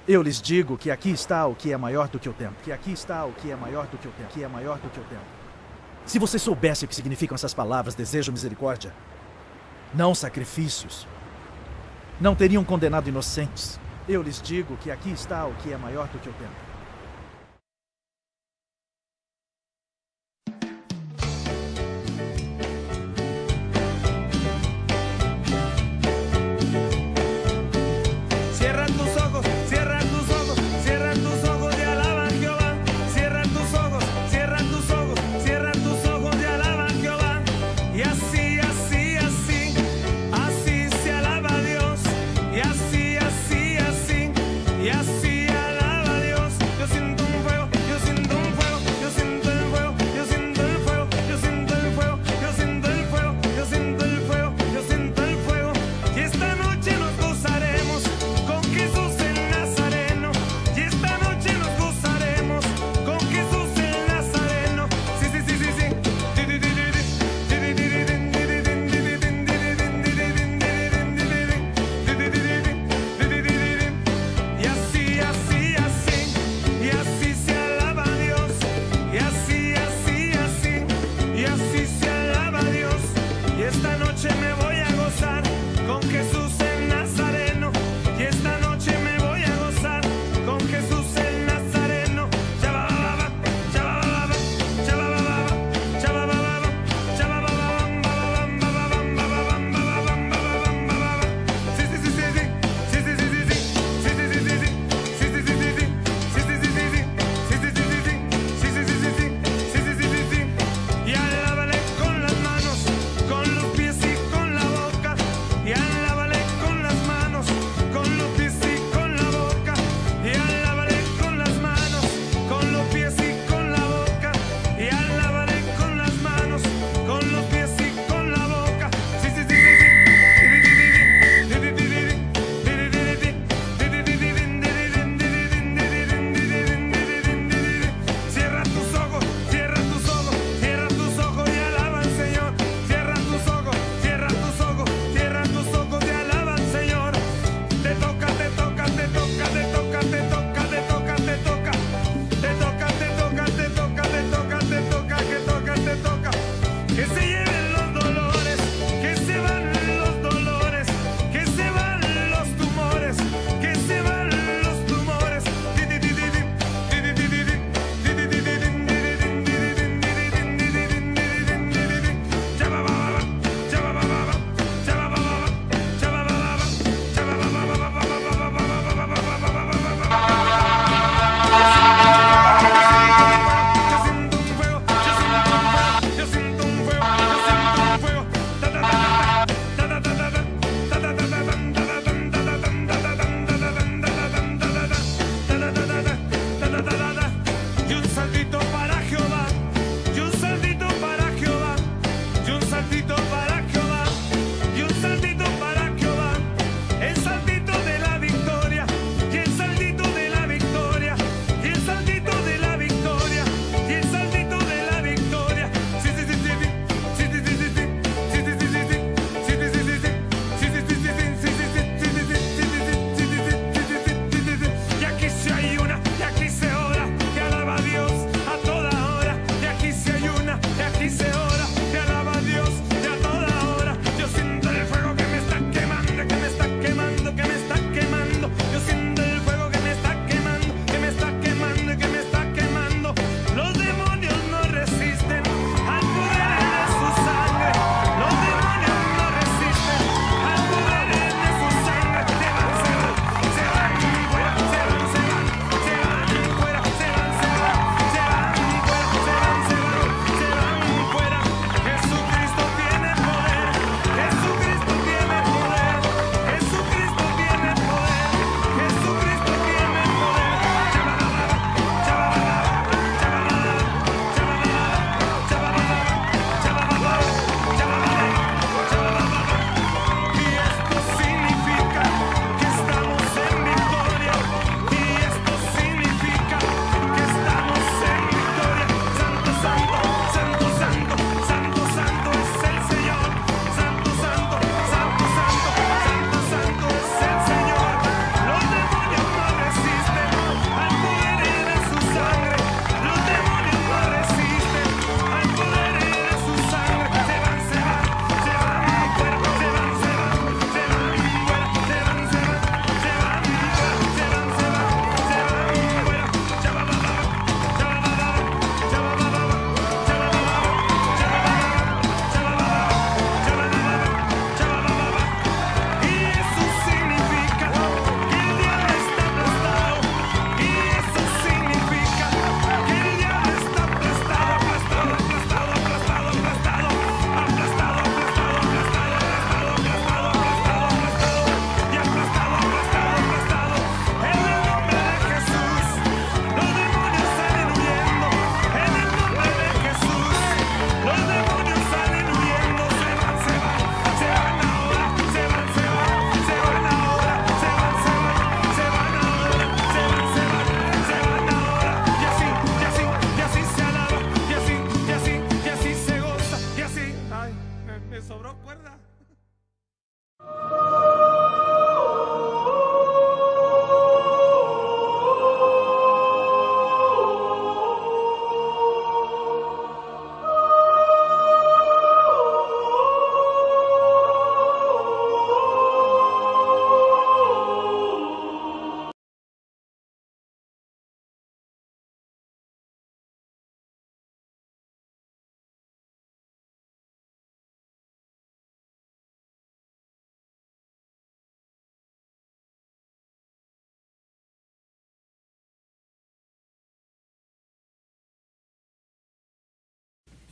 Eu lhes digo que aqui está o que é maior do que o tempo. Que aqui está o que é maior do que o tempo. Que é maior do que o tempo. Se você soubesse o que significam essas palavras, desejo misericórdia, não sacrifícios, não teriam condenado inocentes. Eu lhes digo que aqui está o que é maior do que o tempo.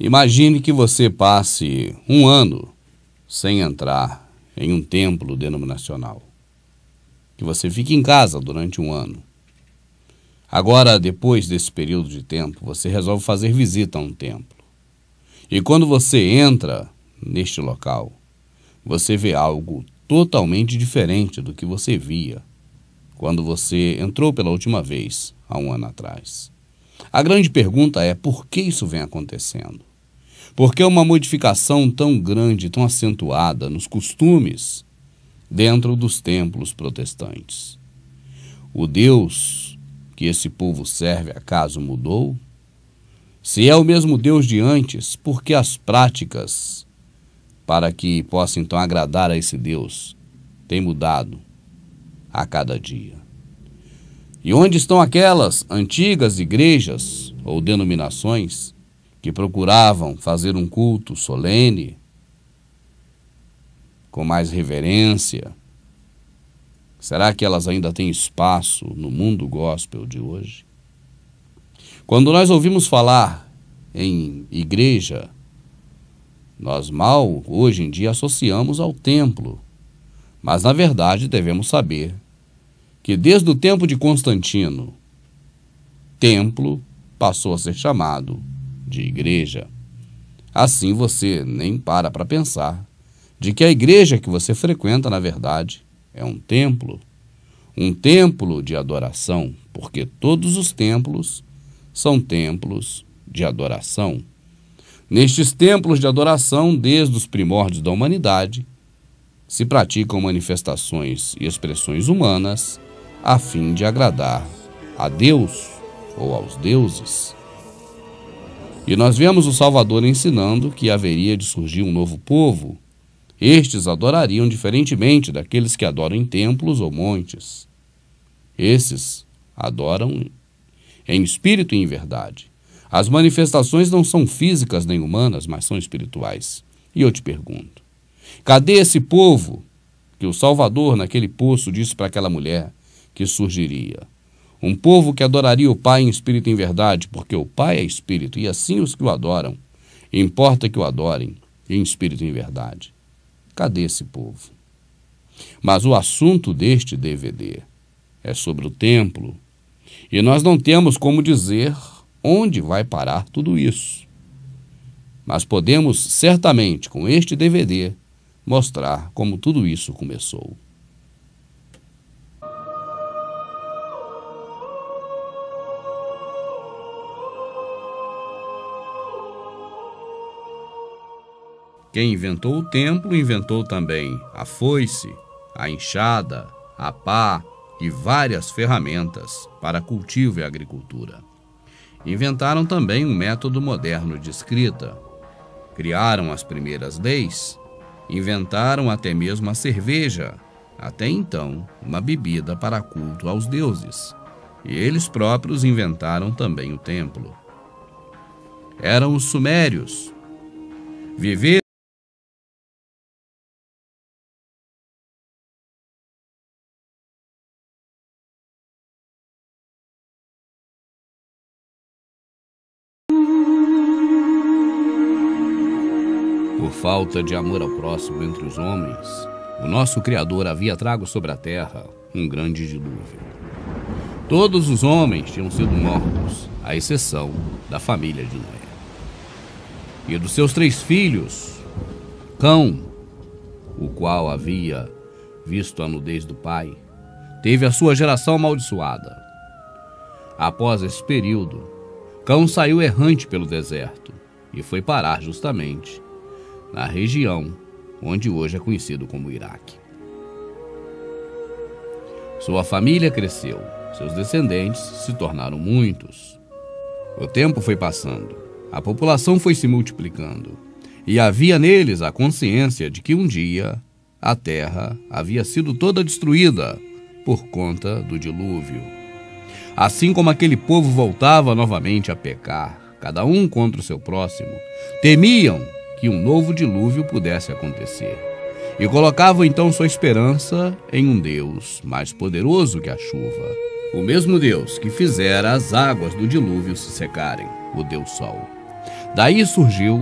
Imagine que você passe um ano sem entrar em um templo denominacional. Que você fique em casa durante um ano. Agora, depois desse período de tempo, você resolve fazer visita a um templo. E quando você entra neste local, você vê algo totalmente diferente do que você via quando você entrou pela última vez, há um ano atrás. A grande pergunta é: por que isso vem acontecendo? Por que uma modificação tão grande, tão acentuada nos costumes dentro dos templos protestantes? O Deus que esse povo serve acaso mudou? Se é o mesmo Deus de antes, por que as práticas para que possa então agradar a esse Deus têm mudado a cada dia? E onde estão aquelas antigas igrejas ou denominações que procuravam fazer um culto solene, com mais reverência? Será que elas ainda têm espaço no mundo gospel de hoje? Quando nós ouvimos falar em igreja, nós mal, hoje em dia, associamos ao templo. Mas, na verdade, devemos saber que desde o tempo de Constantino, templo passou a ser chamado de igreja. Assim você nem para pensar de que a igreja que você frequenta, na verdade, é um templo de adoração, porque todos os templos são templos de adoração. Nestes templos de adoração, desde os primórdios da humanidade, se praticam manifestações e expressões humanas a fim de agradar a Deus ou aos deuses. E nós vemos o Salvador ensinando que haveria de surgir um novo povo. Estes adorariam diferentemente daqueles que adoram em templos ou montes. Esses adoram em espírito e em verdade. As manifestações não são físicas nem humanas, mas são espirituais. E eu te pergunto, cadê esse povo que o Salvador, naquele poço, disse para aquela mulher que surgiria? Um povo que adoraria o Pai em espírito e em verdade, porque o Pai é espírito, e assim os que o adoram, importa que o adorem em espírito e em verdade. Cadê esse povo? Mas o assunto deste DVD é sobre o templo, e nós não temos como dizer onde vai parar tudo isso. Mas podemos, certamente, com este DVD, mostrar como tudo isso começou. Quem inventou o templo inventou também a foice, a enxada, a pá e várias ferramentas para cultivo e agricultura. Inventaram também um método moderno de escrita. Criaram as primeiras leis. Inventaram até mesmo a cerveja, até então uma bebida para culto aos deuses. E eles próprios inventaram também o templo. Eram os sumérios. Viveram por falta de amor ao próximo entre os homens, o nosso Criador havia trago sobre a terra um grande dilúvio. Todos os homens tinham sido mortos, à exceção da família de Noé. E dos seus 3 filhos, Cão, o qual havia visto a nudez do pai, teve a sua geração amaldiçoada. Após esse período, Cão saiu errante pelo deserto e foi parar justamente na região onde hoje é conhecido como Iraque. Sua família cresceu, seus descendentes se tornaram muitos. O tempo foi passando, a população foi se multiplicando, e havia neles a consciência de que um dia a terra havia sido toda destruída por conta do dilúvio. Assim como aquele povo voltava novamente a pecar, cada um contra o seu próximo, temiam que um novo dilúvio pudesse acontecer, e colocavam então sua esperança em um Deus mais poderoso que a chuva, o mesmo Deus que fizera as águas do dilúvio se secarem, o Deus Sol. Daí surgiu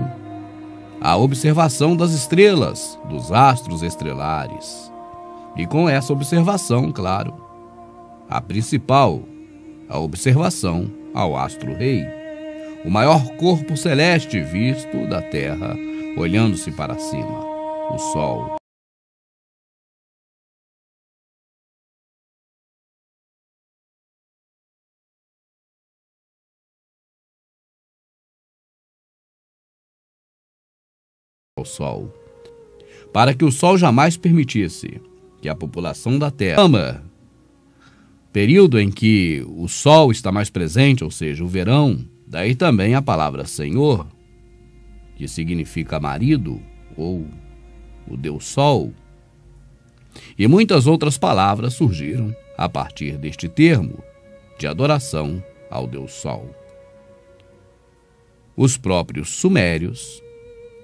a observação das estrelas, dos astros estrelares. E com essa observação, claro, a principal, a observação ao astro-rei, o maior corpo celeste visto da Terra, olhando-se para cima, o Sol. O Sol, para que o Sol jamais permitisse que a população da Terra, período em que o Sol está mais presente, ou seja, o verão, daí também a palavra Senhor, que significa marido, ou o Deus Sol, e muitas outras palavras surgiram a partir deste termo de adoração ao Deus Sol. Os próprios sumérios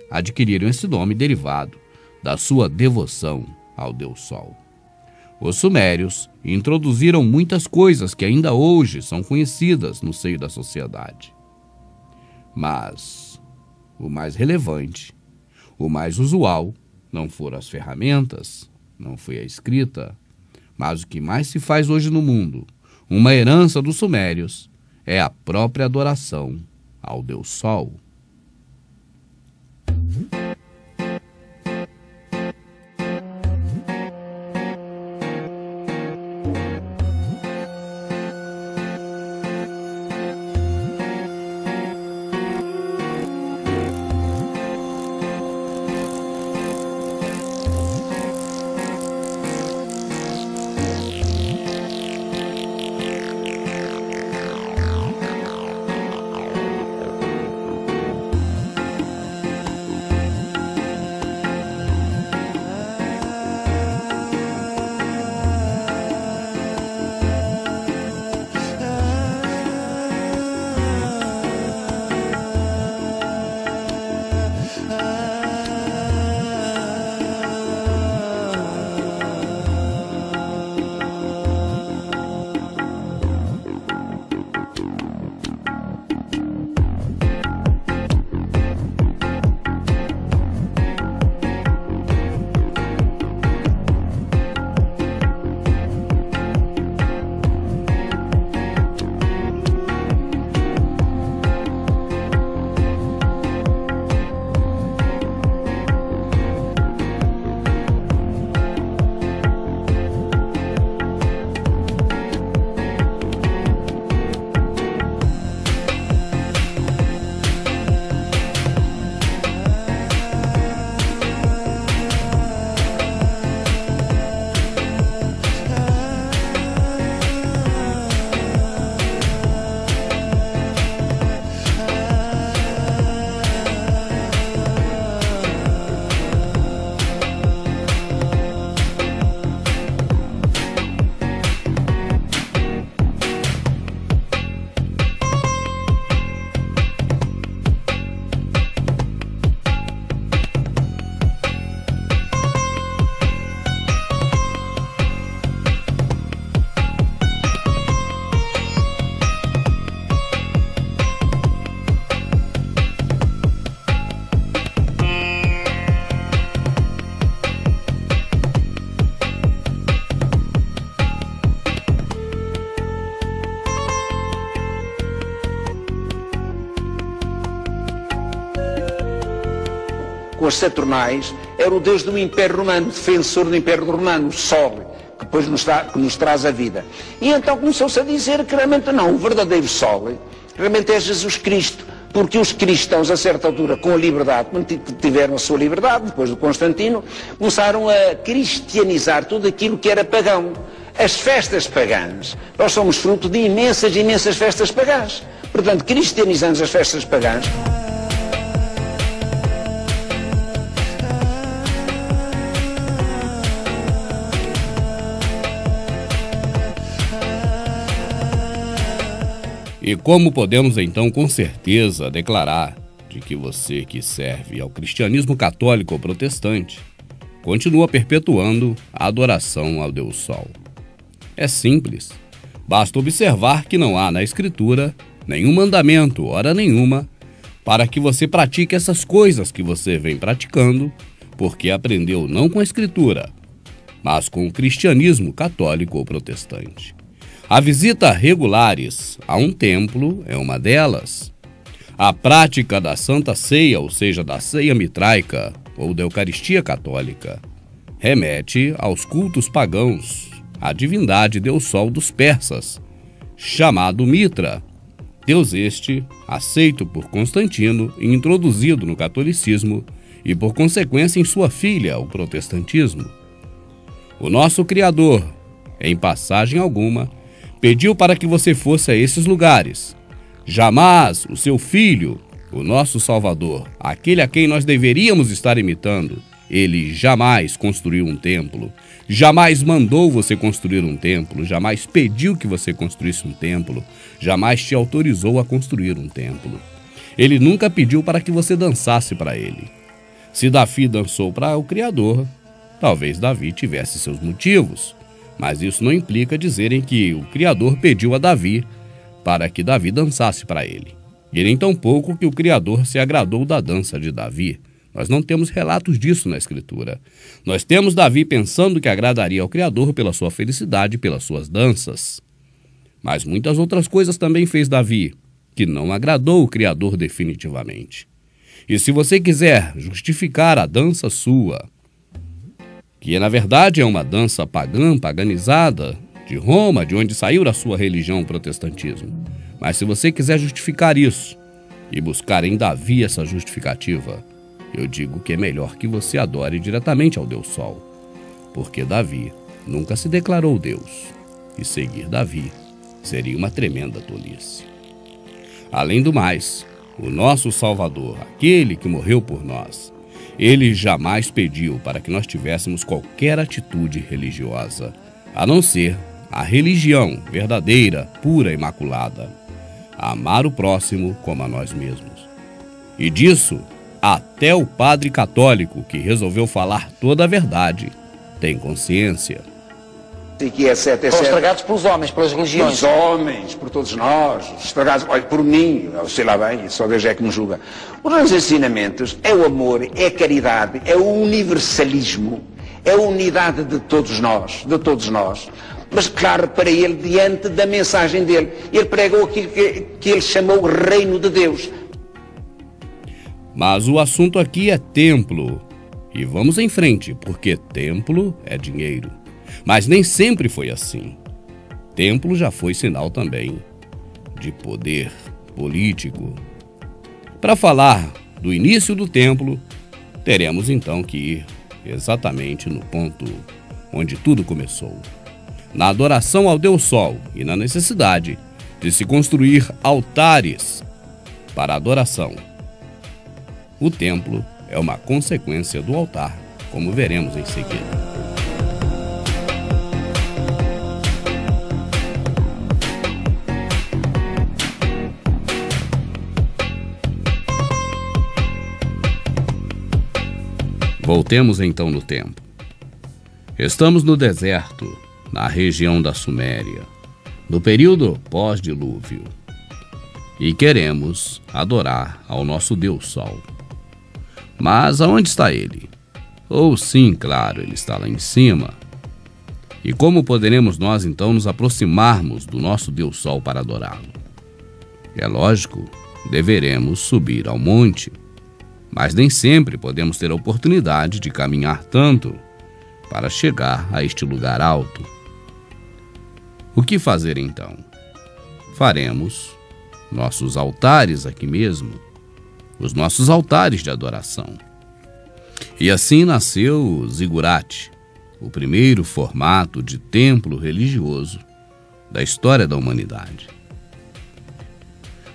adquiriram esse nome derivado da sua devoção ao Deus Sol. Os sumérios introduziram muitas coisas que ainda hoje são conhecidas no seio da sociedade. Mas o mais relevante, o mais usual, não foram as ferramentas, não foi a escrita, mas o que mais se faz hoje no mundo, uma herança dos sumérios, é a própria adoração ao Deus Sol. Com as Saturnais, era o deus do Império Romano, defensor do Império Romano, o Sol, que depois nos traz a vida. E então começou-se a dizer que realmente não, o verdadeiro Sol realmente é Jesus Cristo, porque os cristãos, a certa altura, com a liberdade, quando tiveram a sua liberdade, depois do Constantino, começaram a cristianizar tudo aquilo que era pagão. As festas pagãs, nós somos fruto de imensas festas pagãs. Portanto, cristianizamos as festas pagãs. E como podemos então com certeza declarar de que você que serve ao cristianismo católico ou protestante continua perpetuando a adoração ao Deus Sol? É simples, basta observar que não há na Escritura nenhum mandamento, hora nenhuma, para que você pratique essas coisas que você vem praticando, porque aprendeu não com a Escritura, mas com o cristianismo católico ou protestante. A visita regulares a um templo é uma delas. A prática da Santa Ceia, ou seja, da ceia mitraica ou da Eucaristia católica, remete aos cultos pagãos, à divindade Deus Sol dos persas, chamado Mitra, Deus este aceito por Constantino e introduzido no catolicismo e, por consequência, em sua filha, o protestantismo. O nosso Criador, em passagem alguma, pediu para que você fosse a esses lugares. Jamais o seu Filho, o nosso Salvador, aquele a quem nós deveríamos estar imitando, ele jamais construiu um templo, jamais mandou você construir um templo, jamais pediu que você construísse um templo, jamais te autorizou a construir um templo. Ele nunca pediu para que você dançasse para ele. Se Davi dançou para o Criador, talvez Davi tivesse seus motivos, mas isso não implica dizerem que o Criador pediu a Davi para que Davi dançasse para ele. E nem tampouco que o Criador se agradou da dança de Davi. Nós não temos relatos disso na Escritura. Nós temos Davi pensando que agradaria ao Criador pela sua felicidade e pelas suas danças. Mas muitas outras coisas também fez Davi, que não agradou o Criador definitivamente. E se você quiser justificar a dança sua, que na verdade é uma dança pagã, paganizada, de Roma, de onde saiu a sua religião, o protestantismo, mas se você quiser justificar isso e buscar em Davi essa justificativa, eu digo que é melhor que você adore diretamente ao Deus Sol, porque Davi nunca se declarou Deus, e seguir Davi seria uma tremenda tolice. Além do mais, o nosso Salvador, aquele que morreu por nós, ele jamais pediu para que nós tivéssemos qualquer atitude religiosa, a não ser a religião verdadeira, pura, imaculada, amar o próximo como a nós mesmos. E disso, até o padre católico, que resolveu falar toda a verdade, tem consciência. Foram estragados pelos homens, pelas religiões. Pelos homens, por todos nós, estragados, olha, por mim, sei lá bem, só Deus é que me julga. Os nossos ensinamentos é o amor, é a caridade, é o universalismo, é a unidade de todos nós, Mas, claro, para ele, diante da mensagem dele, ele pregou aquilo que ele chamou o reino de Deus. Mas o assunto aqui é templo. E vamos em frente, porque templo é dinheiro. Mas nem sempre foi assim. Templo já foi sinal também de poder político. Para falar do início do templo, teremos então que ir exatamente no ponto onde tudo começou. Na adoração ao Deus Sol e na necessidade de se construir altares para adoração. O templo é uma consequência do altar, como veremos em seguida. Voltemos então no tempo. Estamos no deserto, na região da Suméria, no período pós-dilúvio, e queremos adorar ao nosso Deus Sol. Mas aonde está ele? Ou sim, claro, ele está lá em cima. E como poderemos nós então nos aproximarmos do nosso Deus Sol para adorá-lo? É lógico, deveremos subir ao monte, mas nem sempre podemos ter a oportunidade de caminhar tanto para chegar a este lugar alto. O que fazer então? Faremos nossos altares aqui mesmo, os nossos altares de adoração. E assim nasceu o zigurate, o primeiro formato de templo religioso da história da humanidade.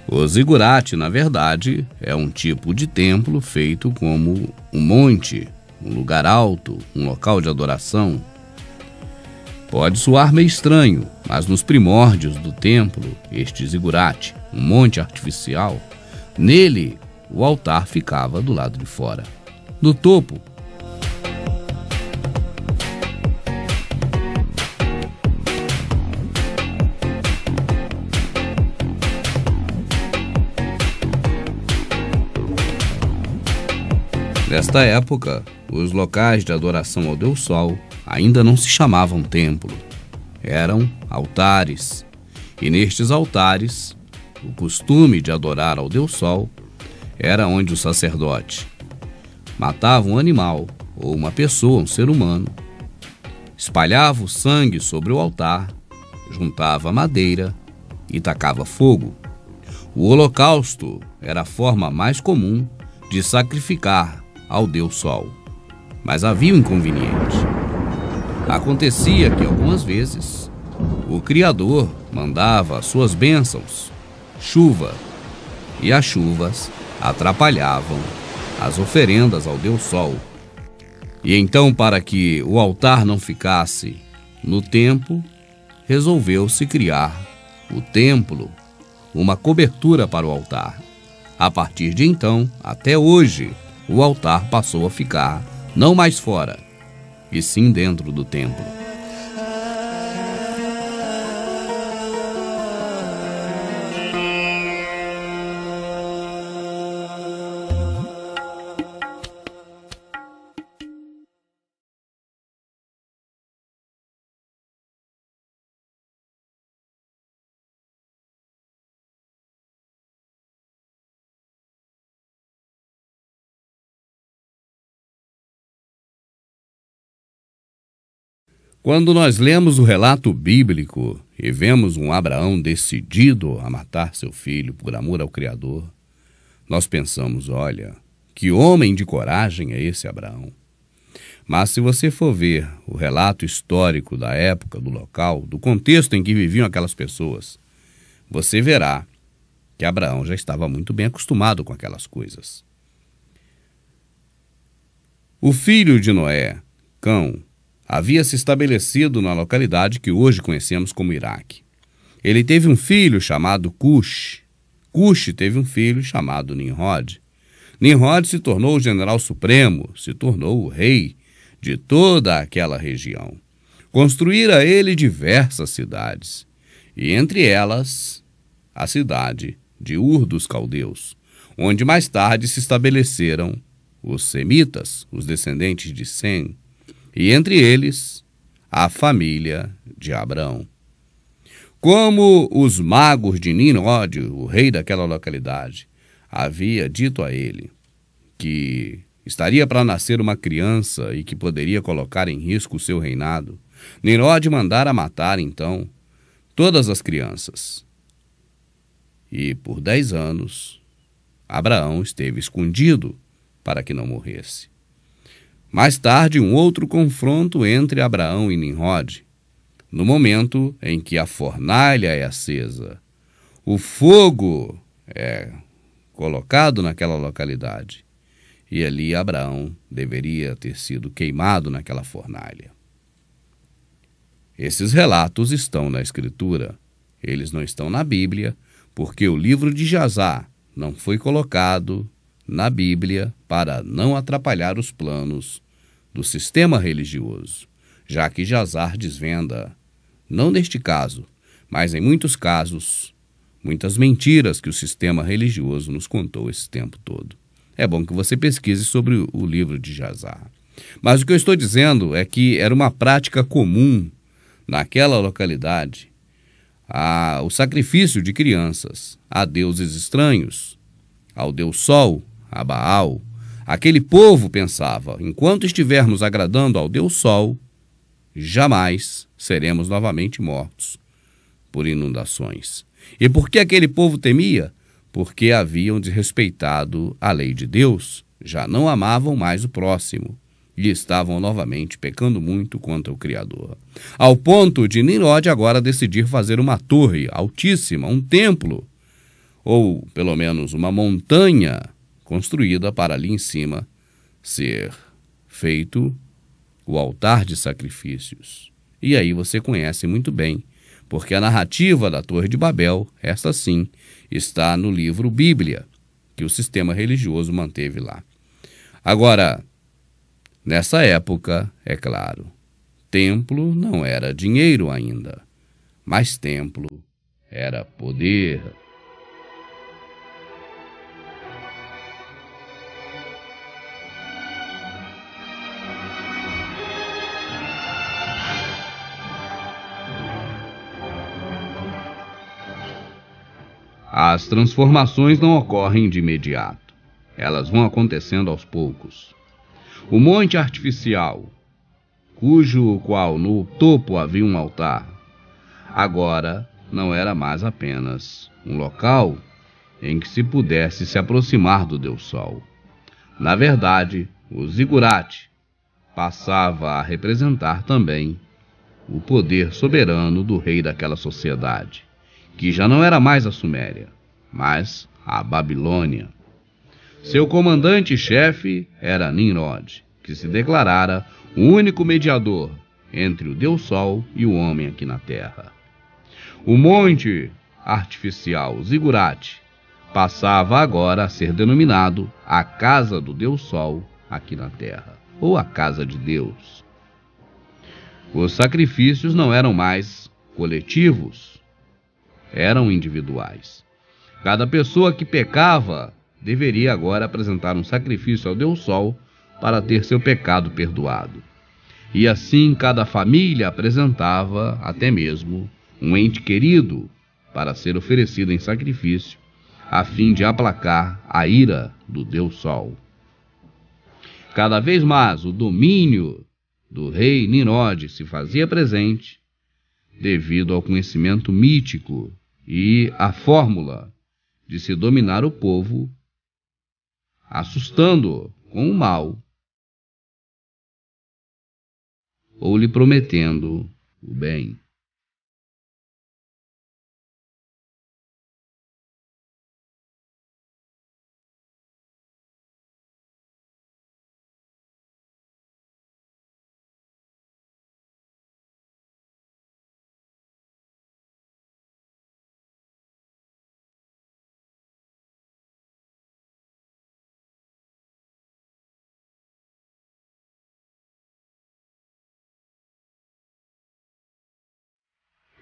O zigurate, na verdade, é um tipo de templo feito como um monte, um lugar alto, um local de adoração. Pode soar meio estranho, mas nos primórdios do templo, este zigurate, um monte artificial, nele o altar ficava do lado de fora. No topo, Nesta época, os locais de adoração ao Deus Sol ainda não se chamavam templo, eram altares. E nestes altares, o costume de adorar ao Deus Sol era onde o sacerdote matava um animal ou uma pessoa, um ser humano, espalhava o sangue sobre o altar, juntava madeira e tacava fogo. O holocausto era a forma mais comum de sacrificar ao Deus Sol. Mas havia um inconveniente. Acontecia que algumas vezes o Criador mandava as suas bênçãos, chuva, e as chuvas atrapalhavam as oferendas ao Deus Sol. E então, para que o altar não ficasse no tempo, resolveu-se criar o templo, uma cobertura para o altar. A partir de então, até hoje, o altar passou a ficar não mais fora, e sim dentro do templo. Quando nós lemos o relato bíblico e vemos um Abraão decidido a matar seu filho por amor ao Criador, nós pensamos, olha, que homem de coragem é esse Abraão? Mas se você for ver o relato histórico da época, do local, do contexto em que viviam aquelas pessoas, você verá que Abraão já estava muito bem acostumado com aquelas coisas. O filho de Noé, Cão, havia se estabelecido na localidade que hoje conhecemos como Iraque. Ele teve um filho chamado Cush. Cush teve um filho chamado Nimrod. Nimrod se tornou o general supremo, se tornou o rei de toda aquela região. Construíra ele diversas cidades, e entre elas a cidade de Ur dos Caldeus, onde mais tarde se estabeleceram os semitas, os descendentes de Sem, e entre eles a família de Abrão. Como os magos de Nimrod, o rei daquela localidade, havia dito a ele que estaria para nascer uma criança e que poderia colocar em risco o seu reinado, Nimrod mandara matar, então, todas as crianças. E por 10 anos, Abraão esteve escondido para que não morresse. Mais tarde, um outro confronto entre Abraão e Nimrod, no momento em que a fornalha é acesa, o fogo é colocado naquela localidade, e ali Abraão deveria ter sido queimado naquela fornalha. Esses relatos estão na Escritura, eles não estão na Bíblia, porque o livro de Jazar não foi colocado na Bíblia para não atrapalhar os planos do sistema religioso, já que Jazar desvenda, não neste caso, mas em muitos casos, muitas mentiras que o sistema religioso nos contou esse tempo todo. É bom que você pesquise sobre o livro de Jazar. Mas o que eu estou dizendo é que era uma prática comum naquela localidade o sacrifício de crianças a deuses estranhos, ao Deus Sol, a Baal. Aquele povo pensava, enquanto estivermos agradando ao Deus Sol, jamais seremos novamente mortos por inundações. E por que aquele povo temia? Porque haviam desrespeitado a lei de Deus, já não amavam mais o próximo e estavam novamente pecando muito contra o Criador. Ao ponto de Nimrod agora decidir fazer uma torre altíssima, um templo, ou pelo menos uma montanha construída para ali em cima ser feito o altar de sacrifícios. E aí você conhece muito bem, porque a narrativa da Torre de Babel, esta sim, está no livro Bíblia, que o sistema religioso manteve lá. Agora, nessa época, é claro, templo não era dinheiro ainda, mas templo era poder. As transformações não ocorrem de imediato. Elas vão acontecendo aos poucos. O monte artificial, cujo qual no topo havia um altar, agora não era mais apenas um local em que se pudesse se aproximar do Deus Sol. Na verdade, o zigurate passava a representar também o poder soberano do rei daquela sociedade, que já não era mais a Suméria, mas a Babilônia. Seu comandante-chefe era Nimrod, que se declarara o único mediador entre o Deus Sol e o homem aqui na Terra. O monte artificial zigurate passava agora a ser denominado a casa do Deus Sol aqui na Terra, ou a casa de Deus. Os sacrifícios não eram mais coletivos, eram individuais. Cada pessoa que pecava deveria agora apresentar um sacrifício ao Deus Sol para ter seu pecado perdoado. E assim cada família apresentava até mesmo um ente querido para ser oferecido em sacrifício, a fim de aplacar a ira do Deus Sol. Cada vez mais o domínio do rei Nimrod se fazia presente devido ao conhecimento mítico e à fórmula de se dominar o povo, assustando-o com o mal ou lhe prometendo o bem.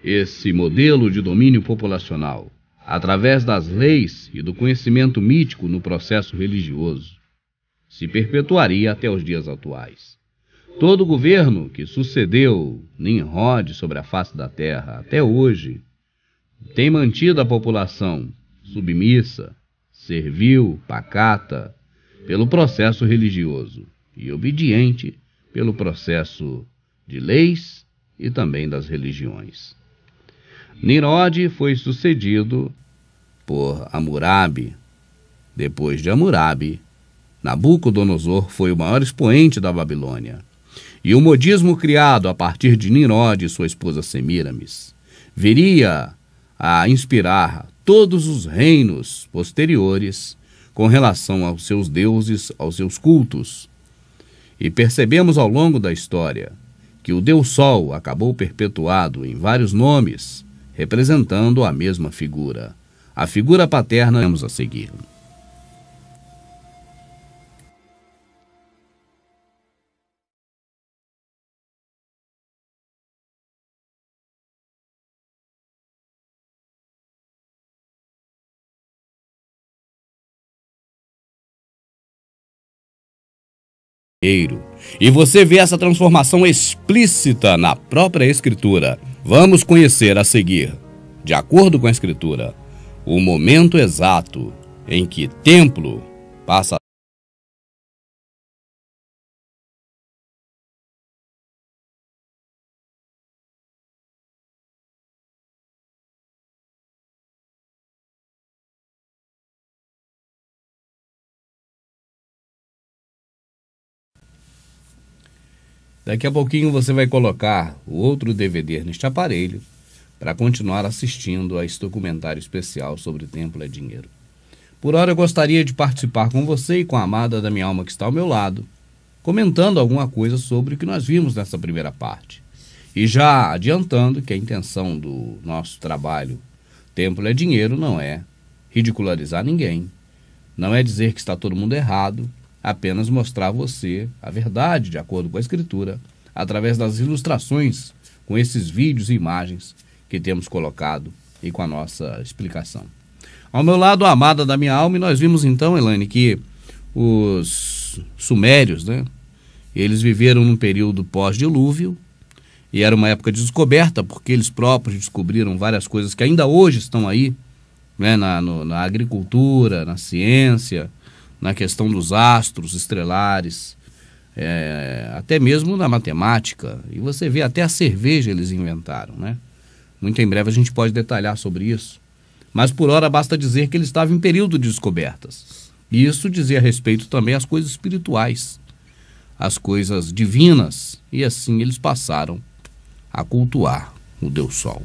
Esse modelo de domínio populacional, através das leis e do conhecimento mítico no processo religioso, se perpetuaria até os dias atuais. Todo governo que sucedeu Nimrod sobre a face da terra até hoje tem mantido a população submissa, servil, pacata pelo processo religioso e obediente pelo processo de leis e também das religiões. Nimrod foi sucedido por Hammurabi. Depois de Hammurabi, Nabucodonosor foi o maior expoente da Babilônia. E o modismo criado a partir de Nimrod e sua esposa Semíramis viria a inspirar todos os reinos posteriores com relação aos seus deuses, aos seus cultos. E percebemos ao longo da história que o Deus Sol acabou perpetuado em vários nomes, representando a mesma figura. A figura paterna vamos a seguir. E você vê essa transformação explícita na própria Escritura. Vamos conhecer a seguir, de acordo com a Escritura, o momento exato em que templo passa a Daqui a pouquinho você vai colocar o outro DVD neste aparelho para continuar assistindo a esse documentário especial sobre o Templo é Dinheiro. Por hora eu gostaria de participar com você e com a amada da minha alma que está ao meu lado, comentando alguma coisa sobre o que nós vimos nessa primeira parte. E já adiantando que a intenção do nosso trabalho Templo é Dinheiro não é ridicularizar ninguém, não é dizer que está todo mundo errado, apenas mostrar a você a verdade de acordo com a Escritura, através das ilustrações com esses vídeos e imagens que temos colocado e com a nossa explicação. Ao meu lado, a amada da minha alma, e nós vimos então, Elaine, que os sumérios, eles viveram num período pós-dilúvio, e era uma época de descoberta, porque eles próprios descobriram várias coisas que ainda hoje estão aí, né, na agricultura, na ciência, na questão dos astros estelares, até mesmo na matemática. E você vê, até a cerveja eles inventaram, né? Muito em breve a gente pode detalhar sobre isso. Mas por hora basta dizer que eles estavam em período de descobertas. E isso dizia respeito também às coisas espirituais, às coisas divinas. E assim eles passaram a cultuar o Deus Sol.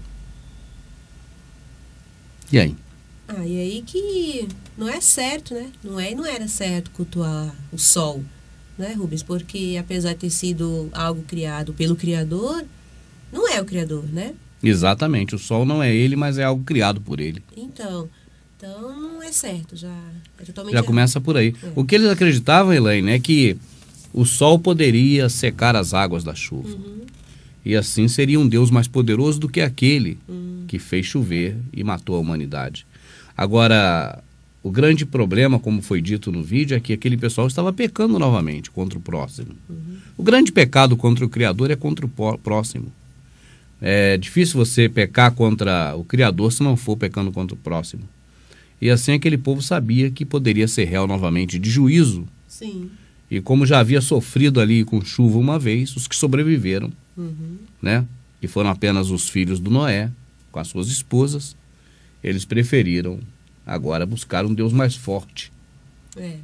E aí? E aí que não é certo, né? Não era certo cultuar o Sol, né, Rubens? Porque apesar de ter sido algo criado pelo Criador, não é o Criador, né? Exatamente, o Sol não é ele, mas é algo criado por ele. Então não é certo, já é totalmente Já errado. começa por aí. O que eles acreditavam, Elaine, é que o Sol poderia secar as águas da chuva. E assim seria um Deus mais poderoso do que aquele que fez chover e matou a humanidade. Agora, o grande problema, como foi dito no vídeo, é que aquele pessoal estava pecando novamente contra o próximo. O grande pecado contra o Criador é contra o próximo. É difícil você pecar contra o Criador se não for pecando contra o próximo. E assim aquele povo sabia que poderia ser réu novamente de juízo. Sim. E como já havia sofrido ali com chuva uma vez, os que sobreviveram, né? Que foram apenas os filhos do Noé, com as suas esposas, eles preferiram agora buscar um Deus mais forte,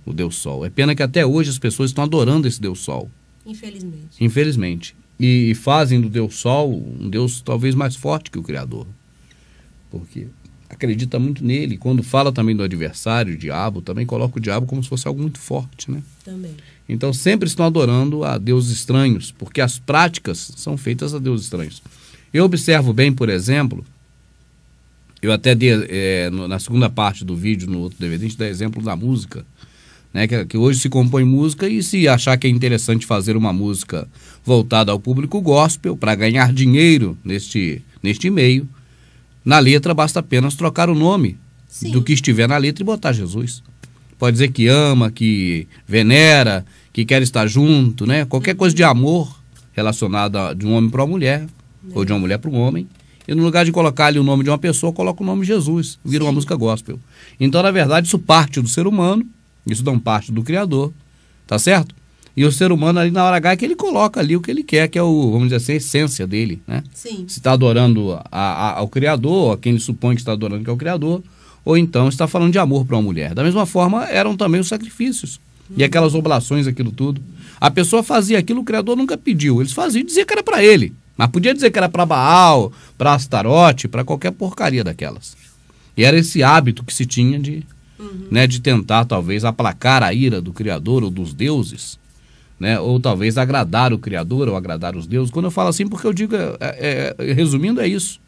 o Deus Sol. É pena que até hoje as pessoas estão adorando esse Deus Sol. Infelizmente. Infelizmente. E fazem do Deus Sol um Deus talvez mais forte que o Criador. Porque acredita muito nele. Quando fala também do adversário, o diabo, também coloca o diabo como se fosse algo muito forte, né? Também. Então sempre estão adorando a deuses estranhos, porque as práticas são feitas a deuses estranhos. Eu observo bem, por exemplo, eu até dei na segunda parte do vídeo, no outro DVD, a gente dá exemplo da música, né, que hoje se compõe música, e se achar que é interessante fazer uma música voltada ao público gospel para ganhar dinheiro neste meio, na letra basta apenas trocar o nome do que estiver na letra e botar Jesus. Pode dizer que ama, que venera, que quer estar junto, né? Qualquer coisa de amor relacionada de um homem para uma mulher, ou de uma mulher para um homem. E no lugar de colocar ali o nome de uma pessoa, coloca o nome de Jesus, vira uma música gospel. Então, na verdade, isso parte do ser humano, isso não parte do Criador, tá certo? E o ser humano ali na hora H é que ele coloca ali o que ele quer, que é vamos dizer assim, a essência dele, né? Sim. Se está adorando ao Criador, a quem ele supõe que está adorando que é o Criador, ou então está falando de amor para uma mulher. Da mesma forma, eram também os sacrifícios. E aquelas oblações, aquilo tudo. A pessoa fazia aquilo, o Criador nunca pediu. Eles faziam e diziam que era para ele. Mas podia dizer que era para Baal, para Astarote, para qualquer porcaria daquelas. E era esse hábito que se tinha de tentar, talvez, aplacar a ira do Criador ou dos deuses, né? Ou talvez agradar o Criador ou agradar os deuses. Quando eu falo assim, porque eu digo, resumindo, é isso.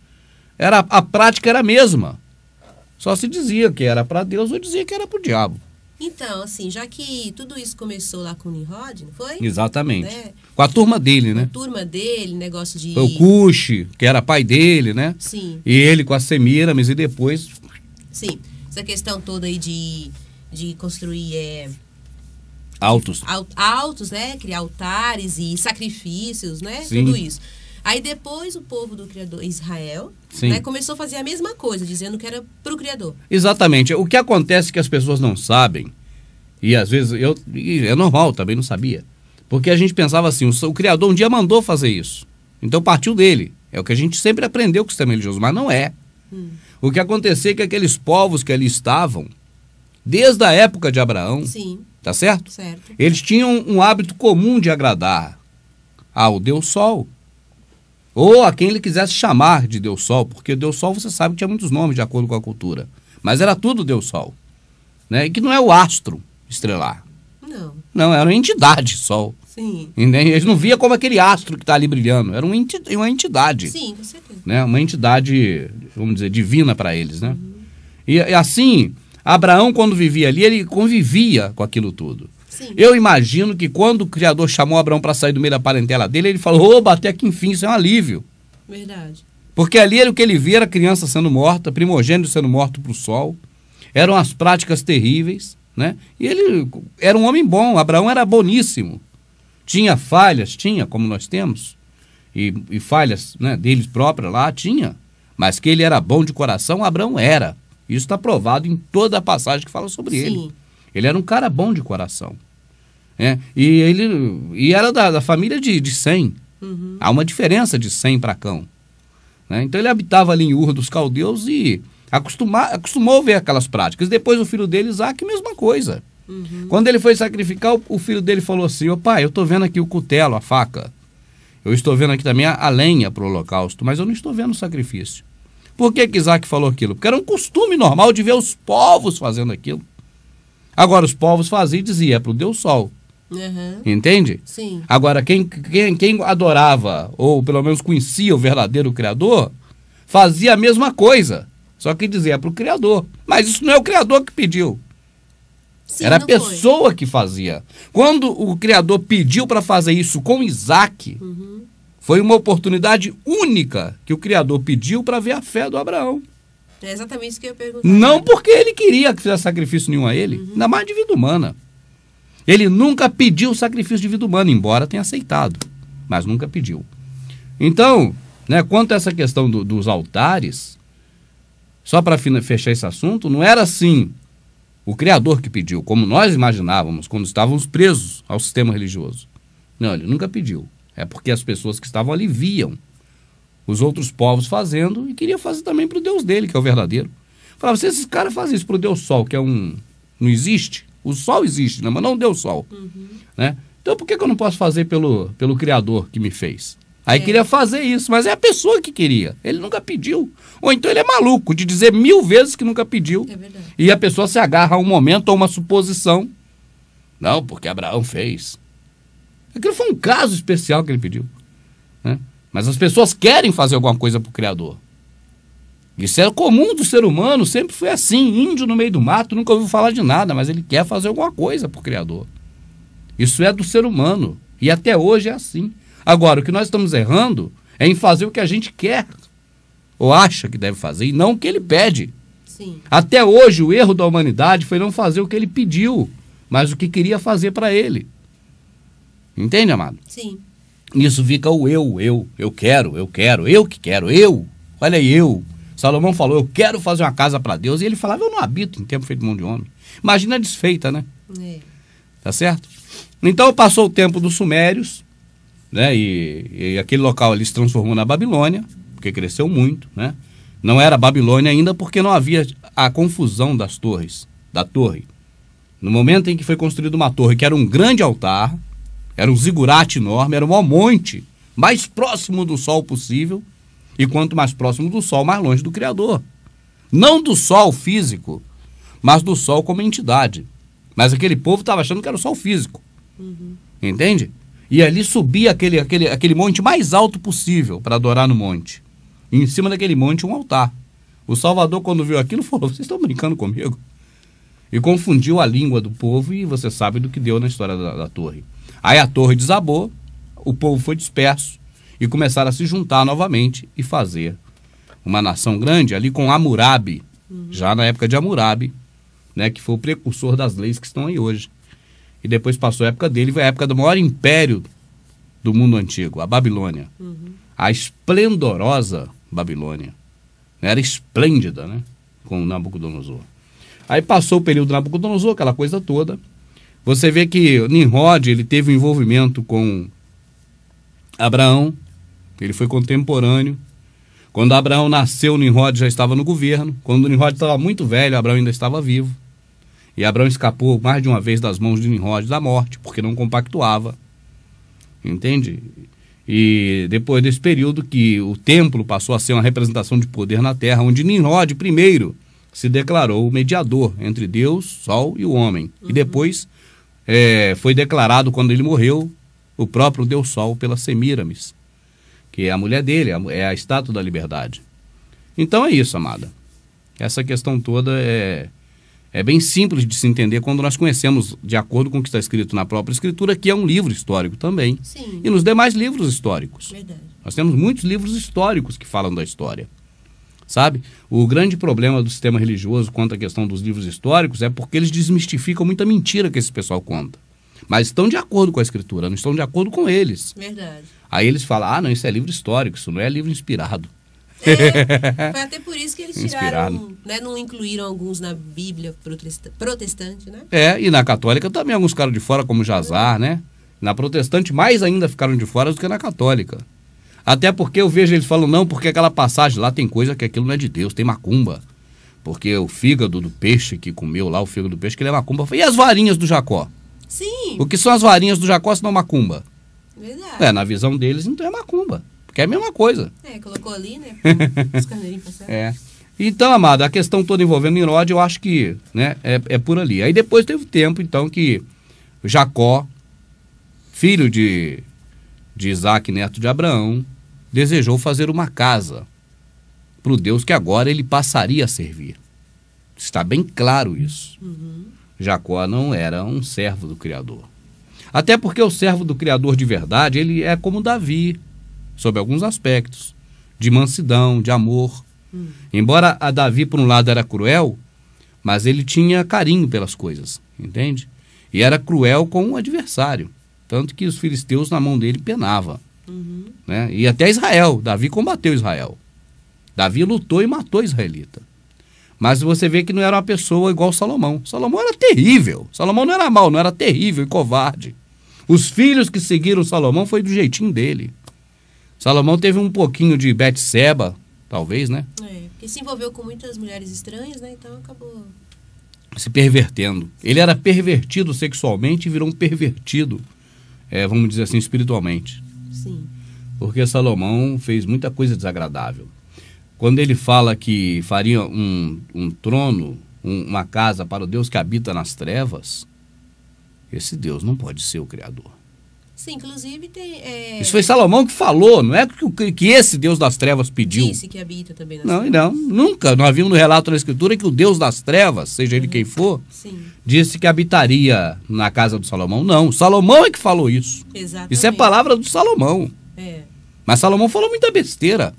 A prática era a mesma. Só se dizia que era para Deus ou dizia que era para o diabo. Então, assim, já que tudo isso começou lá com o Nimrod, não foi? Exatamente. Né? Com a turma dele, né? A turma dele, negócio de... Foi o Cuxi, que era pai dele, né? Sim. E ele com a Semíramis e depois... Sim. Essa questão toda aí de construir... Altos. Altos, né? Criar altares e sacrifícios, né? Sim. Tudo isso. Aí depois o povo do Criador, Israel, né, começou a fazer a mesma coisa, dizendo que era para o Criador. Exatamente. O que acontece é que as pessoas não sabem, e às vezes é normal, também não sabia, porque a gente pensava assim, o Criador um dia mandou fazer isso, então partiu dele. É o que a gente sempre aprendeu com o sistema religioso, mas não é. O que acontecia é que aqueles povos que ali estavam, desde a época de Abraão, tá certo? Certo. Eles tinham um hábito comum de agradar ao Deus Sol, ou a quem ele quisesse chamar de Deus Sol, porque Deus Sol você sabe que tinha muitos nomes de acordo com a cultura, mas era tudo Deus Sol, né? E que não é o astro estelar. Não, era uma entidade Sol. Sim. Eles não via como aquele astro que está ali brilhando, era uma entidade. Sim, com certeza. Né? Uma entidade, vamos dizer, divina para eles, né? E assim, Abraão quando vivia ali, ele convivia com aquilo tudo. Sim. Eu imagino que quando o Criador chamou Abraão para sair do meio da parentela dele, ele falou, oba, até que enfim, isso é um alívio. Verdade. Porque ali o que ele via era criança sendo morta, primogênito sendo morto para o sol, eram as práticas terríveis, né? E ele era um homem bom, Abraão era boníssimo. Tinha falhas, como nós temos, e falhas, né, deles próprios lá, tinha, mas que ele era bom de coração, Abraão era. Isso está provado em toda a passagem que fala sobre ele. Sim. Ele era um cara bom de coração. E era da família de Sem. Há uma diferença de Sem para Cão. Né? Então ele habitava ali em Ur dos Caldeus e acostumou a ver aquelas práticas. Depois o filho dele, Isaac, mesma coisa. Quando ele foi sacrificar, o filho dele falou assim: ô pai, eu estou vendo aqui o cutelo, a faca. Eu estou vendo aqui também a lenha para o holocausto, mas eu não estou vendo o sacrifício. Por que Isaac falou aquilo? Porque era um costume normal de ver os povos fazendo aquilo. Agora, os povos faziam e diziam: é para o Deus Sol. Entende? Sim. Agora, quem adorava, ou pelo menos conhecia o verdadeiro Criador, fazia a mesma coisa. Só que dizia: é para o Criador. Mas isso não é o Criador que pediu. Sim, era a pessoa que fazia. Quando o Criador pediu para fazer isso com Isaac, foi uma oportunidade única que o Criador pediu para ver a fé do Abraão. É exatamente isso que eu ia perguntar. Não porque ele queria que fizesse sacrifício nenhum a ele, ainda mais de vida humana. Ele nunca pediu sacrifício de vida humana, embora tenha aceitado, mas nunca pediu. Então, quanto a essa questão dos altares, só para fechar esse assunto, não era assim o Criador que pediu, como nós imaginávamos quando estávamos presos ao sistema religioso. Não, ele nunca pediu. É porque as pessoas que estavam ali viam os outros povos fazendo e queria fazer também para o Deus dele, que é o verdadeiro. Falava: se esses caras fazem isso para o Deus Sol, que não existe, o Sol existe, mas não o Deus Sol. Né? Então por que eu não posso fazer pelo Criador que me fez? Aí queria fazer isso, mas é a pessoa que queria. Ele nunca pediu. Ou então ele é maluco de dizer 1000 vezes que nunca pediu. É verdade. E a pessoa se agarra a um momento ou uma suposição. Não, porque Abraão fez. Aquilo foi um caso especial que ele pediu. Né? Mas as pessoas querem fazer alguma coisa para o Criador. Isso é comum do ser humano, sempre foi assim. Índio no meio do mato, nunca ouviu falar de nada, mas ele quer fazer alguma coisa para o Criador. Isso é do ser humano. E até hoje é assim. Agora, o que nós estamos errando é em fazer o que a gente quer ou acha que deve fazer e não o que ele pede. Sim. Até hoje, o erro da humanidade foi não fazer o que ele pediu, mas o que queria fazer para ele. Entende, amado? Sim. Nisso fica o eu quero, eu que quero, eu. Olha aí, eu. Salomão falou: eu quero fazer uma casa para Deus. E ele falava: eu não habito em tempo feito de mão de homem. Imagina a desfeita, né? Tá certo? Então passou o tempo dos sumérios, né? E aquele local ali se transformou na Babilônia, porque cresceu muito, né? Não era Babilônia ainda porque não havia a confusão das torres, da torre. No momento em que foi construída uma torre, que era um grande altar, era um zigurate enorme, era um monte, mais próximo do sol possível, e quanto mais próximo do sol, mais longe do Criador. Não do sol físico, mas do sol como entidade. Mas aquele povo estava achando que era o sol físico. Entende? E ali subia aquele monte mais alto possível para adorar no monte. E em cima daquele monte um altar. O Salvador, quando viu aquilo, falou: vocês estão brincando comigo? E confundiu a língua do povo, e você sabe do que deu na história da torre. Aí a torre desabou, o povo foi disperso e começaram a se juntar novamente e fazer uma nação grande ali com Hammurabi, já na época de Hammurabi, né, que foi o precursor das leis que estão aí hoje. E depois passou a época dele, foi a época do maior império do mundo antigo, a Babilônia. A esplendorosa Babilônia. Era esplêndida, né, com Nabucodonosor. Aí passou o período de Nabucodonosor, aquela coisa toda. Você vê que Nimrod, ele teve um envolvimento com Abraão, ele foi contemporâneo. Quando Abraão nasceu, Nimrod já estava no governo. Quando Nimrod estava muito velho, Abraão ainda estava vivo. E Abraão escapou mais de uma vez das mãos de Nimrod da morte, porque não compactuava. Entende? E depois desse período que o templo passou a ser uma representação de poder na terra, onde Nimrod primeiro se declarou mediador entre Deus, Sol e o homem. E depois foi declarado, quando ele morreu, o próprio Deus Sol pela Semíramis, que é a mulher dele, é a estátua da liberdade. Então é isso, amada. Essa questão toda é bem simples de se entender quando nós conhecemos de acordo com o que está escrito na própria Escritura, que é um livro histórico também. Sim. E nos demais livros históricos. Verdade. Nós temos muitos livros históricos que falam da história. Sabe? O grande problema do sistema religioso quanto à questão dos livros históricos é porque eles desmistificam muita mentira que esse pessoal conta. Mas estão de acordo com a Escritura, não estão de acordo com eles. Verdade. Aí eles falam: não, isso é livro histórico, isso não é livro inspirado. Foi até por isso que eles tiraram né, não incluíram alguns na Bíblia protestante, né? E na católica também alguns ficaram de fora, como Jazar, né? Na protestante mais ainda ficaram de fora do que na católica. Até porque eu vejo eles falam, não, porque aquela passagem lá tem coisa que aquilo não é de Deus, tem macumba. Porque o fígado do peixe que comeu lá, o fígado do peixe, que ele é macumba. E as varinhas do Jacó? Sim. O que são as varinhas do Jacó se não macumba? Verdade. Na visão deles, então é macumba. Porque é a mesma coisa. Colocou ali, né? Os carneirinhos passaram. Então, amado, a questão toda envolvendo Nimrod, eu acho que, né, é por ali. Aí depois teve tempo, então, que Jacó, filho de Isaac, neto de Abraão, desejou fazer uma casa para o Deus que agora ele passaria a servir. Está bem claro isso. Jacó não era um servo do Criador. Até porque o servo do Criador de verdade, ele é como Davi, sob alguns aspectos, de mansidão, de amor. Embora a Davi, por um lado, era cruel, mas ele tinha carinho pelas coisas, entende? E era cruel com o adversário. Tanto que os filisteus na mão dele penavam. Né? E até Israel, Davi combateu Israel. Davi lutou e matou a israelita. Mas você vê que não era uma pessoa igual Salomão. Salomão era terrível. Salomão não era mau, não era terrível e covarde. Os filhos que seguiram Salomão foi do jeitinho dele. Salomão teve um pouquinho de Betseba, talvez, né? Porque se envolveu com muitas mulheres estranhas, né? Então acabou se pervertendo. Ele era pervertido sexualmente e virou um pervertido, vamos dizer assim, espiritualmente. Sim. Porque Salomão fez muita coisa desagradável. Quando ele fala que faria um trono, uma casa para o Deus que habita nas trevas, esse Deus não pode ser o Criador. Sim, inclusive tem... Isso foi Salomão que falou, não é que esse Deus das trevas pediu. Disse que habita também nas trevas. Não, nunca. Nós vimos no relato da Escritura que o Deus das trevas, seja ele quem for, disse que habitaria na casa do Salomão. Não, Salomão é que falou isso. Exatamente. Isso é palavra do Salomão. Mas Salomão falou muita besteira.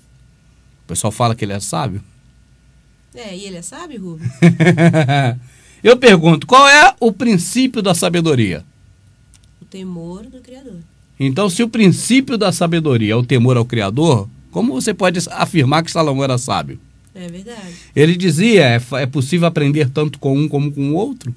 O pessoal fala que ele é sábio. E ele é sábio, Rubens? Eu pergunto, qual é o princípio da sabedoria? O temor do Criador. Então, se o princípio da sabedoria é o temor ao Criador, como você pode afirmar que Salomão era sábio? É verdade. Ele dizia, é possível aprender tanto com um como com o outro?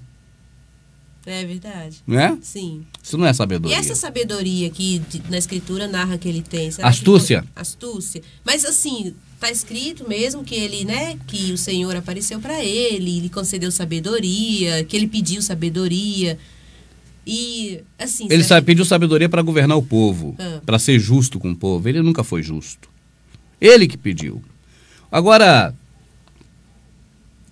É verdade. Não é? Sim. Isso não é sabedoria. E essa sabedoria que na Escritura narra que ele tem? Astúcia. Astúcia. Mas assim, está escrito mesmo que ele, né, que o Senhor apareceu para ele, lhe concedeu sabedoria, que ele pediu sabedoria. E assim... Ele pediu sabedoria para governar o povo, para ser justo com o povo. Ele nunca foi justo. Ele que pediu. Agora,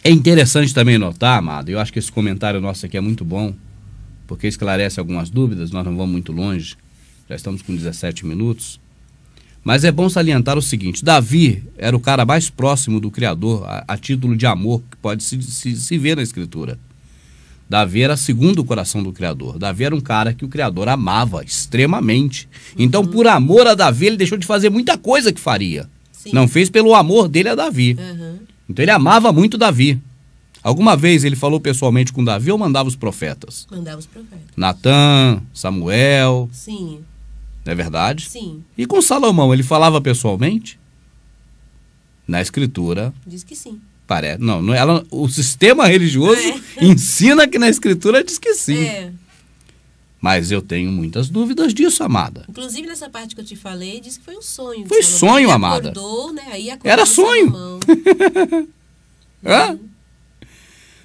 é interessante também notar, amado, eu acho que esse comentário nosso aqui é muito bom, porque esclarece algumas dúvidas, nós não vamos muito longe, já estamos com 17 minutos. Mas é bom salientar o seguinte, Davi era o cara mais próximo do Criador, a título de amor, que pode se ver na Escritura. Davi era segundo o coração do Criador. Davi era um cara que o Criador amava extremamente. Então, por amor a Davi, ele deixou de fazer muita coisa que faria. Sim. Não fez pelo amor dele a Davi. Então, ele amava muito Davi. Alguma vez ele falou pessoalmente com Davi ou mandava os profetas? Mandava os profetas. Natã, Samuel. Sim. Não é verdade? Sim. E com Salomão, ele falava pessoalmente? Na Escritura... Diz que sim. Não, o sistema religioso ensina que na Escritura diz que sim. Mas eu tenho muitas dúvidas disso, amada. Inclusive nessa parte que eu te falei, diz que foi um sonho. Foi sonho, amada. Acordou, né? Aí acordou. Era sonho.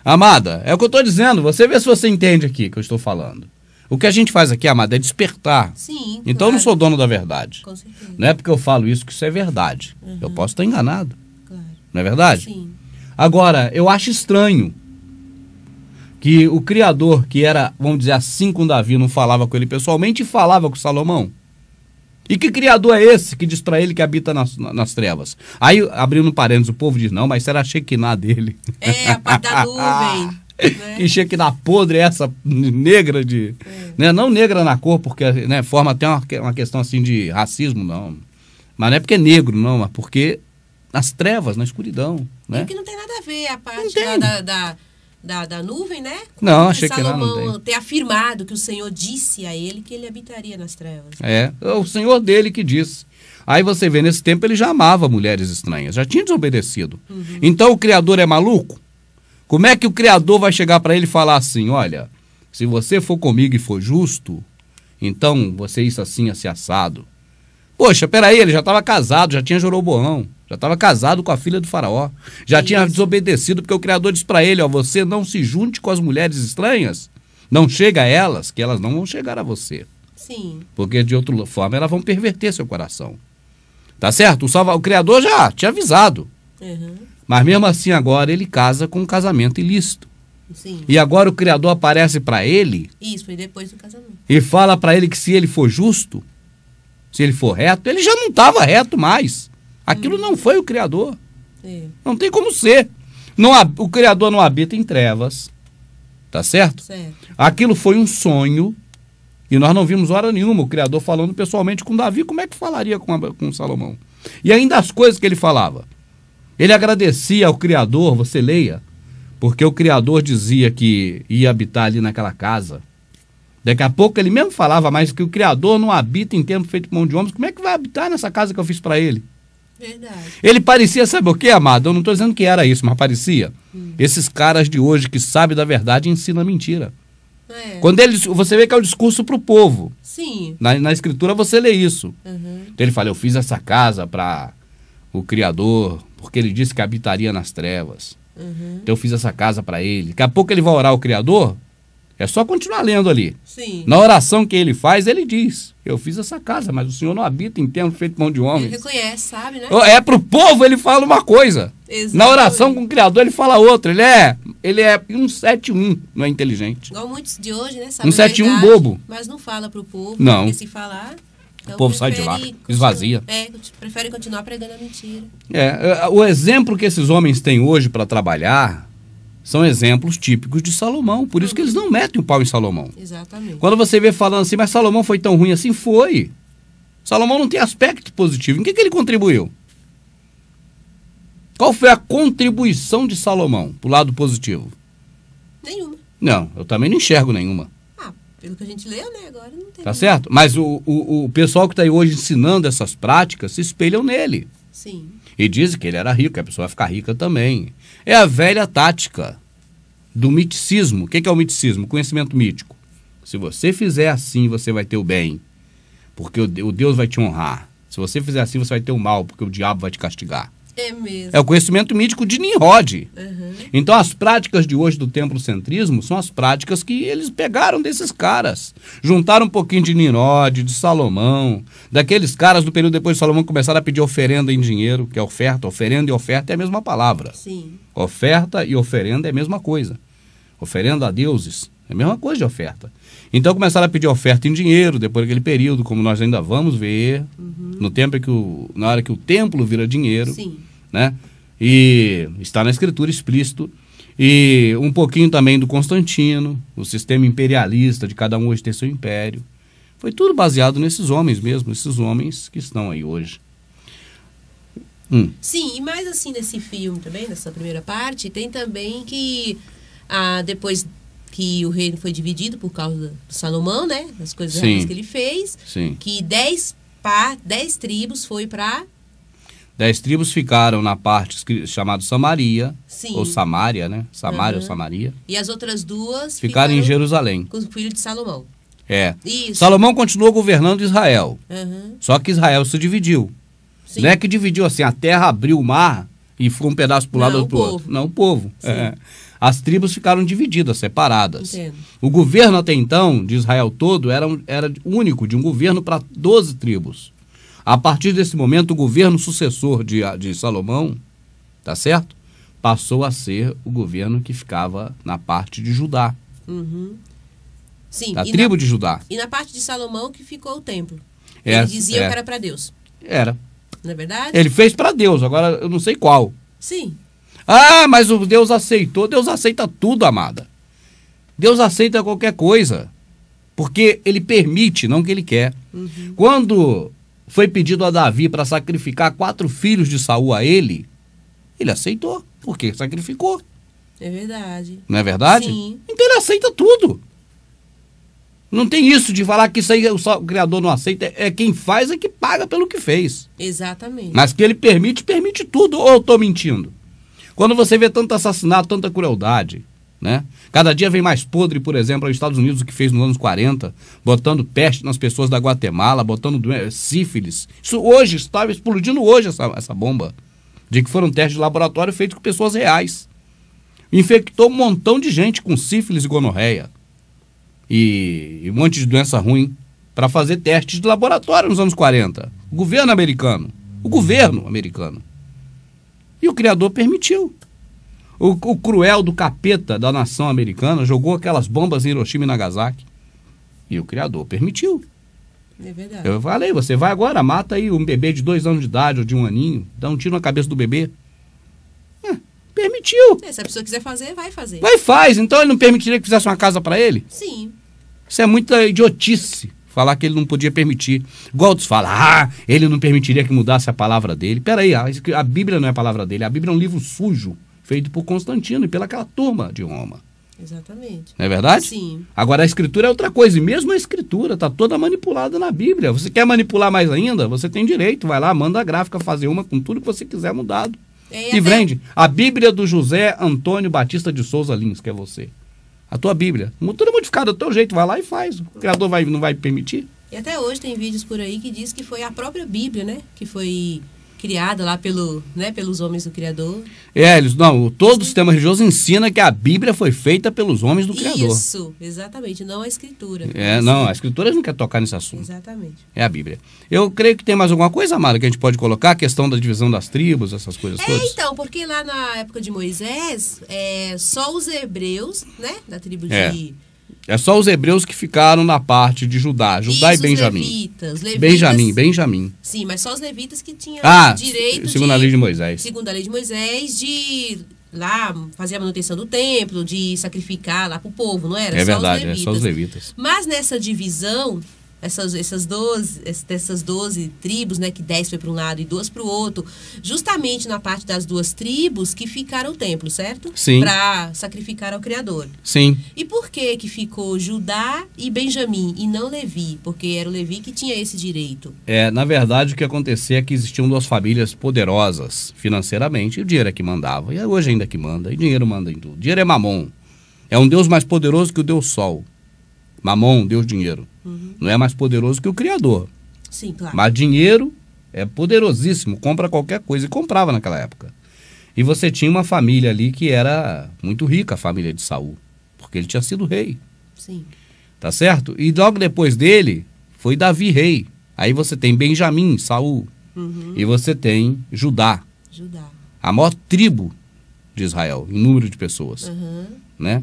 Amada, é o que eu estou dizendo. Você vê se você entende aqui o que eu estou falando. O que a gente faz aqui, amada, é despertar. Sim, então eu não sou dono da verdade. Com certeza. Não é porque eu falo isso que isso é verdade. Eu posso estar enganado. Claro. Não é verdade? Sim. Agora, eu acho estranho que o Criador, que era, vamos dizer assim, com Davi, não falava com ele pessoalmente e falava com Salomão. E que Criador é esse que diz para ele que habita nas trevas? Aí, abrindo parênteses, o povo diz, não, mas será a Shekinah dele? A parte da nuvem. Né? Que Shekinah podre é essa negra de... Né? Não negra na cor, porque né, forma até uma questão assim de racismo, não. Mas não é porque é negro, não, mas porque nas trevas, na escuridão. Né? E que não tem nada a ver a parte da nuvem, né? Não, achei que não, Salomão não tem. ter afirmado que o Senhor disse a ele que ele habitaria nas trevas. É o Senhor dele que disse. Aí você vê, nesse tempo ele já amava mulheres estranhas, já tinha desobedecido. Então o Criador é maluco? Como é que o Criador vai chegar para ele e falar assim, olha, se você for comigo e for justo, então você isso assim, assim, assado. Poxa, peraí, ele já estava casado, já tinha Jeroboão, já estava casado com a filha do faraó, já tinha desobedecido, porque o Criador disse para ele, ó, você não se junte com as mulheres estranhas, não chega a elas, que elas não vão chegar a você. Sim. Porque de outra forma elas vão perverter seu coração. Tá certo? O Criador já tinha avisado. Uhum. Mas mesmo assim agora ele casa com um casamento ilícito. Sim. E agora o Criador aparece para ele Isso, foi depois do casamento. e fala para ele que se ele for justo, se ele for reto, ele já não estava reto mais. Aquilo não foi o Criador. É. Não tem como ser. O Criador não habita em trevas. Tá certo? Certo. Aquilo foi um sonho e nós não vimos hora nenhuma o Criador falando pessoalmente com Davi. Como é que falaria com Salomão? E ainda as coisas que ele falava. Ele agradecia ao Criador, você leia, porque o Criador dizia que ia habitar ali naquela casa. Daqui a pouco ele mesmo falava mais que o Criador não habita em templo feito por mão de homens. Como é que vai habitar nessa casa que eu fiz para ele? Verdade. Ele parecia, sabe o que, amado? Eu não estou dizendo que era isso, mas parecia. Esses caras de hoje que sabem da verdade ensinam mentira. É. Quando você vê que é o discurso para o povo. Sim. Na escritura você lê isso. Uhum. Então ele fala, eu fiz essa casa para o Criador, porque ele disse que habitaria nas trevas. Uhum. Então eu fiz essa casa para ele. Daqui a pouco ele vai orar ao Criador, é só continuar lendo ali. Sim. Na oração que ele faz, ele diz, eu fiz essa casa, mas o Senhor não habita em templo feito por mão de Ele homens. reconhece, sabe, né? É para o povo, ele fala uma coisa. Exatamente. Na oração com o Criador, ele fala outra. Ele é 171, não é inteligente. Igual muitos de hoje, né? Sabe 171 a verdade, bobo. Mas não fala pro povo. Não. Porque se falar... Então O povo sai de lá, esvazia. Prefere continuar pregando a mentira. O exemplo que esses homens têm hoje para trabalhar são exemplos típicos de Salomão. Por isso que eles não metem o pau em Salomão. Exatamente. Quando você vê falando assim, mas Salomão foi tão ruim assim, foi. Salomão não tem aspecto positivo. Em que ele contribuiu? Qual foi a contribuição de Salomão pro lado positivo? Nenhuma. Não, eu também não enxergo nenhuma. Ah, pelo que a gente leu, né? Agora não tem. Tá certo? Mas o pessoal que está aí hoje ensinando essas práticas se espelham nele. Sim. E dizem que ele era rico, que a pessoa vai ficar rica também. É a velha tática do miticismo. O que é o miticismo? Conhecimento mítico. Se você fizer assim, você vai ter o bem, porque o Deus vai te honrar. Se você fizer assim, você vai ter o mal, porque o diabo vai te castigar. É mesmo. É o conhecimento mítico de Nimrod. Uhum. Então as práticas de hoje do templocentrismo são as práticas que eles pegaram desses caras. Juntaram um pouquinho de Nimrod, de Salomão, daqueles caras do período depois de Salomão começaram a pedir oferenda em dinheiro, que é oferta. Oferenda e oferta é a mesma palavra. Sim. Oferta e oferenda é a mesma coisa. Oferenda a deuses é a mesma coisa de oferta. Então começaram a pedir oferta em dinheiro, depois daquele período, como nós ainda vamos ver, no tempo em que na hora que o templo vira dinheiro, Sim. né? E está na escritura explícito. E um pouquinho também do Constantino, o sistema imperialista de cada um hoje ter seu império. Foi tudo baseado nesses homens mesmo, esses homens que estão aí hoje. Sim, e mais assim nesse filme também, nessa primeira parte, tem também que depois que o reino foi dividido por causa do Salomão, né? Das coisas Sim. erradas que ele fez, Sim. que 10 tribos foi para 10 tribos ficaram na parte chamada Samaria, Sim. ou Samária, né? Samária ou Uhum. Samaria. E as outras duas Ficaram em Jerusalém. com o filho de Salomão. É. Isso. Salomão continuou governando Israel. Uhum. Só que Israel se dividiu. Sim. Não é que dividiu assim, a terra abriu o mar e ficou um pedaço para um lado Não, e outro pro o outro. povo. Não, o povo. Sim. É. As tribos ficaram divididas, separadas. Entendo. O governo até então, de Israel todo, era único, de um governo para 12 tribos. A partir desse momento, o governo sucessor de Salomão, tá certo? Passou a ser o governo que ficava na parte de Judá, Uhum. Sim. da e tribo de Judá. E na parte de Salomão que ficou o templo. É, Ele dizia é. que era para Deus. Era. Não é verdade? Ele fez para Deus, agora eu não sei qual. Sim. Ah, mas o Deus aceitou. Deus aceita tudo, amada. Deus aceita qualquer coisa. Porque ele permite, não que ele quer. Uhum. Quando foi pedido a Davi para sacrificar 4 filhos de Saul a ele aceitou, porque sacrificou. É verdade. Não é verdade? Sim. Então ele aceita tudo. Não tem isso de falar que isso aí o Criador não aceita. É quem faz é que paga pelo que fez. Exatamente. Mas que ele permite tudo. Ou eu estou mentindo? Quando você vê tanto assassinato, tanta crueldade, né? Cada dia vem mais podre, por exemplo, os Estados Unidos, o que fez nos anos 40, botando peste nas pessoas da Guatemala, botando sífilis. Isso hoje, estava explodindo hoje essa bomba. De que foram testes de laboratório feitos com pessoas reais. Infectou um montão de gente com sífilis e gonorreia. E um monte de doença ruim para fazer testes de laboratório nos anos 40. O governo americano. E o Criador permitiu. O cruel do capeta da nação americana jogou aquelas bombas em Hiroshima e Nagasaki. E o Criador permitiu. É verdade. Eu falei, você vai agora, mata aí um bebê de 2 anos de idade ou de 1 aninho, dá um tiro na cabeça do bebê. Permitiu. Se a pessoa quiser fazer, vai fazer. Vai, faz. Então ele não permitiria que fizesse uma casa para ele? Sim. Isso é muita idiotice, falar que ele não podia permitir. Igual outros falam, ele não permitiria que mudasse a palavra dele. Peraí, a Bíblia não é a palavra dele, a Bíblia é um livro sujo, feito por Constantino e pelaquela turma de Roma. Exatamente. Não é verdade? Sim. Agora a escritura é outra coisa, e mesmo a escritura está toda manipulada na Bíblia. Você quer manipular mais ainda? Você tem direito, vai lá, manda a gráfica fazer uma com tudo que você quiser mudado. E vende. A Bíblia do José Antônio Batista de Souza Lins, que é você. A tua Bíblia. Tudo modificado do teu jeito, vai lá e faz. O Criador não vai permitir? E até hoje tem vídeos por aí que diz que foi a própria Bíblia, né? Que foi criada lá pelos homens do Criador. Todo o sistema religioso ensina que a Bíblia foi feita pelos homens do Criador. Isso, exatamente, não a Escritura. A Escritura não quer tocar nesse assunto. Exatamente. É a Bíblia. Eu creio que tem mais alguma coisa, Amara, que a gente pode colocar, a questão da divisão das tribos, essas coisas todas. Então, porque lá na época de Moisés, só os hebreus, né, da tribo de... É só os hebreus que ficaram na parte de Judá e Benjamim. Os levitas, Benjamim. Sim, mas só os levitas que tinham direito segundo a lei de Moisés. Segundo a lei de Moisés, de lá fazer a manutenção do templo, de sacrificar lá para o povo, não era? É verdade, é só os levitas. Mas nessa divisão, dessas 12 tribos, né, que 10 foi para um lado e 2 para o outro, justamente na parte das 2 tribos que ficaram o templo, certo? Sim. Para sacrificar ao Criador. Sim. E por que ficou Judá e Benjamim e não Levi? Porque era o Levi que tinha esse direito. Na verdade, o que acontecia é que existiam 2 famílias poderosas financeiramente, e o dinheiro é que mandava, e hoje ainda que manda, e dinheiro manda em tudo. Dinheiro é Mamon. É um Deus mais poderoso que o Deus Sol. Mamon, Deus dinheiro. Não é mais poderoso que o Criador. Sim, claro. Mas dinheiro é poderosíssimo, compra qualquer coisa, e comprava naquela época. E você tinha uma família ali que era muito rica, a família de Saul, porque ele tinha sido rei. Sim. Tá certo? E logo depois dele foi Davi rei. Aí você tem Benjamim, Saul. E você tem Judá. A maior tribo de Israel, em número de pessoas. Né?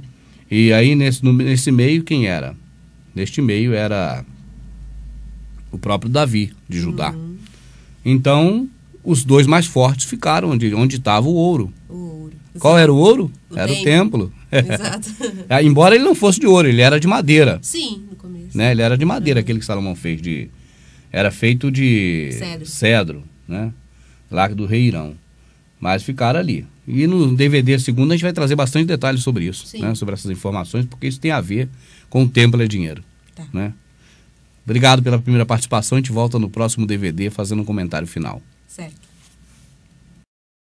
E aí nesse meio quem era? Neste meio era o próprio Davi, de Judá. Então, os 2 mais fortes ficaram onde estava o ouro. Qual era o ouro? Era o templo. Exato. Embora ele não fosse de ouro, ele era de madeira. Sim, no começo. Né? Ele era de madeira, aquele que Salomão fez. Era feito de cedro, né? Lá do rei Irão. Mas ficaram ali. E no DVD segundo a gente vai trazer bastante detalhes sobre isso, né? Sobre essas informações, porque isso tem a ver com o templo é dinheiro. Né? Obrigado pela primeira participação. A gente volta no próximo DVD fazendo um comentário final. Certo.